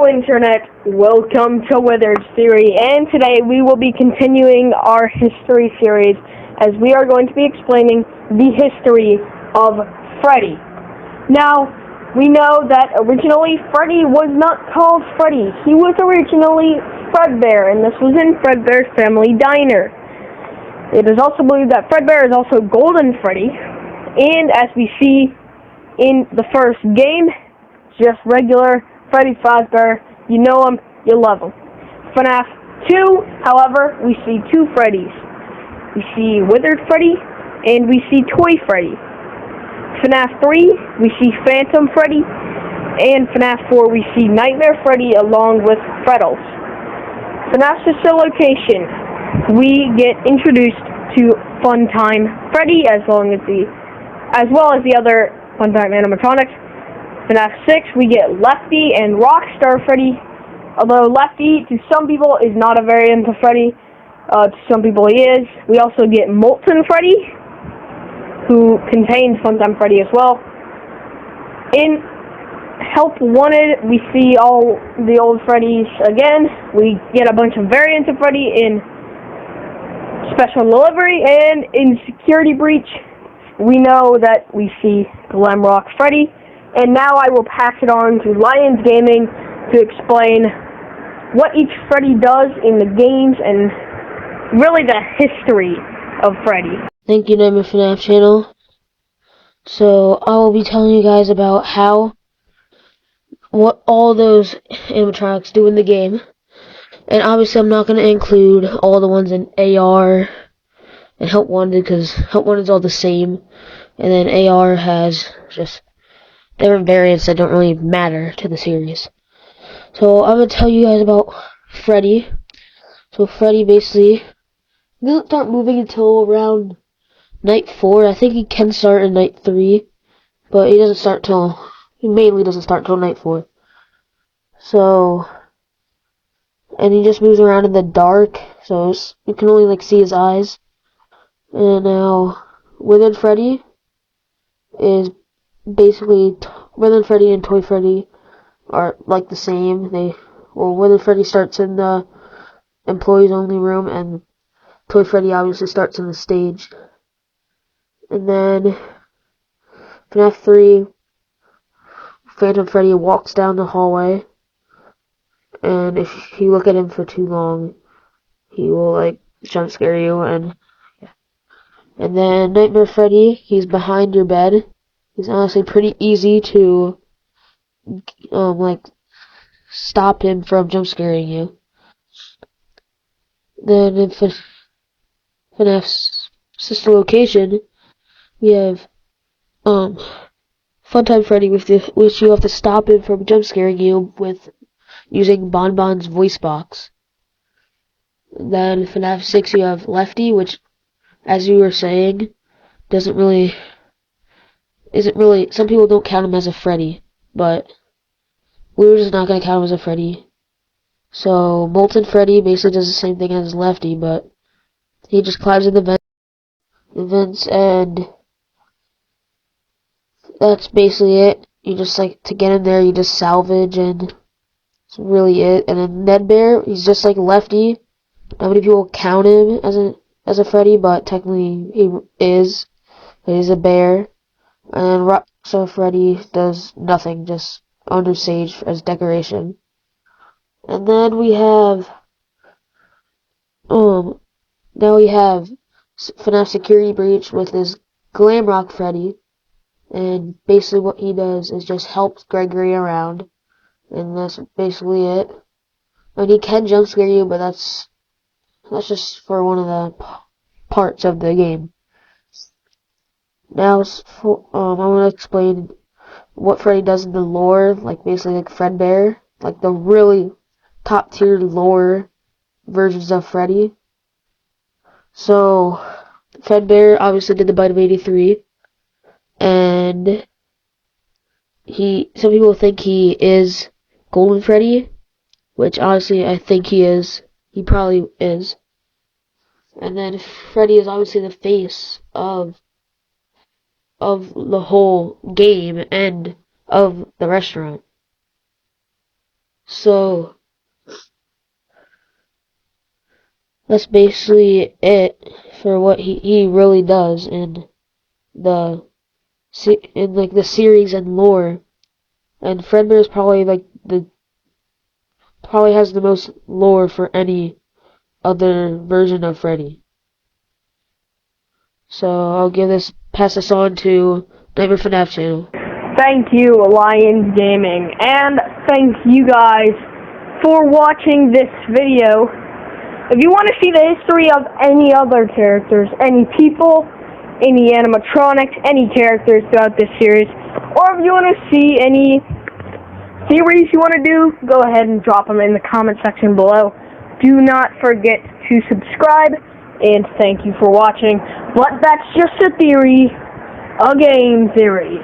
Internet, welcome to Withered Theory, and today we will be continuing our history series as we are going to be explaining the history of Freddy. Now, we know that originally Freddy was not called Freddy. He was originally Fredbear, and this was in Fredbear's Family Diner. It is also believed that Fredbear is also Golden Freddy, and as we see in the first game, just regular Freddy Fazbear, you know him, you love him. FNAF 2, however, we see two Freddys. We see Withered Freddy, and we see Toy Freddy. FNAF 3, we see Phantom Freddy, and FNAF 4, we see Nightmare Freddy along with Freddles. FNAF's sister location, we get introduced to Funtime Freddy as well as the other Funtime animatronics. FNAF 6, we get Lefty and Rockstar Freddy, although Lefty, to some people, is not a variant of Freddy. To some people he is. We also get Molten Freddy, who contains Funtime Freddy as well. In Help Wanted, we see all the old Freddys again. We get a bunch of variants of Freddy in Special Delivery, and in Security Breach, we know that we see Glamrock Freddy. And now I will pass it on to Lions Gaming to explain what each Freddy does in the games and really the history of Freddy. Thank you, Nightmare FNAF channel. So I will be telling you guys about what all those animatronics do in the game. And obviously I'm not going to include all the ones in AR and Help Wanted, because Help Wanted is all the same. And then AR has just different variants that don't really matter to the series. So I'm going to tell you guys about Freddy. So Freddy basically doesn't start moving until around night 4. I think he can start in night 3, but he mainly doesn't start till night 4. So, and he just moves around in the dark, so you can only see his eyes. And now Withered Freddy is basically Withered Freddy and Toy Freddy are like the same. Withered Freddy starts in the employees only room, and Toy Freddy obviously starts in the stage. And then FNAF 3, Phantom Freddy walks down the hallway, and if you look at him for too long, he will jump scare you. And then Nightmare Freddy, he's behind your bed. He's honestly pretty easy to stop him from jump scaring you. Then in FNAF's sister location, we have Funtime Freddy, which you have to stop him from jump scaring you with using Bonbon's voice box. Then in FNAF 6, you have Lefty, which, as you were saying, isn't really. Some people don't count him as a Freddy, but we're just not going to count him as a Freddy. So Molten Freddy basically does the same thing as Lefty, but he just climbs in the vents, and that's basically it. You just to get in there, you just salvage, and that's really it. And then Ned Bear, he's just like Lefty. Not many people count him as a Freddy, but technically he is. He's a bear. And Rockstar Freddy does nothing, just under stage as decoration. And then we have FNAF Security Breach with his Glamrock Freddy, and basically what he does is just helps Gregory around, and that's basically it. And he can jump scare you, but that's just for one of the parts of the game. Now, I'm going to explain what Freddy does in the lore, basically Fredbear, the really top tier lore versions of Freddy. So, Fredbear obviously did the bite of 83, and some people think he is Golden Freddy, which honestly I think he is. He probably is. And then Freddy is obviously the face of the whole game and of the restaurant. So that's basically it for what he really does the the series and lore. And Fredbear is probably probably has the most lore for any other version of Freddy. So I'll pass this on to Nightmare FNAF channel. Thank you, Lions Gaming, and thank you guys for watching this video. If you want to see the history of any other characters, any people, any animatronics, any characters throughout this series, or if you want to see any theories you want to do, go ahead and drop them in the comment section below. Do not forget to subscribe, and thank you for watching. But that's just a theory, a game theory.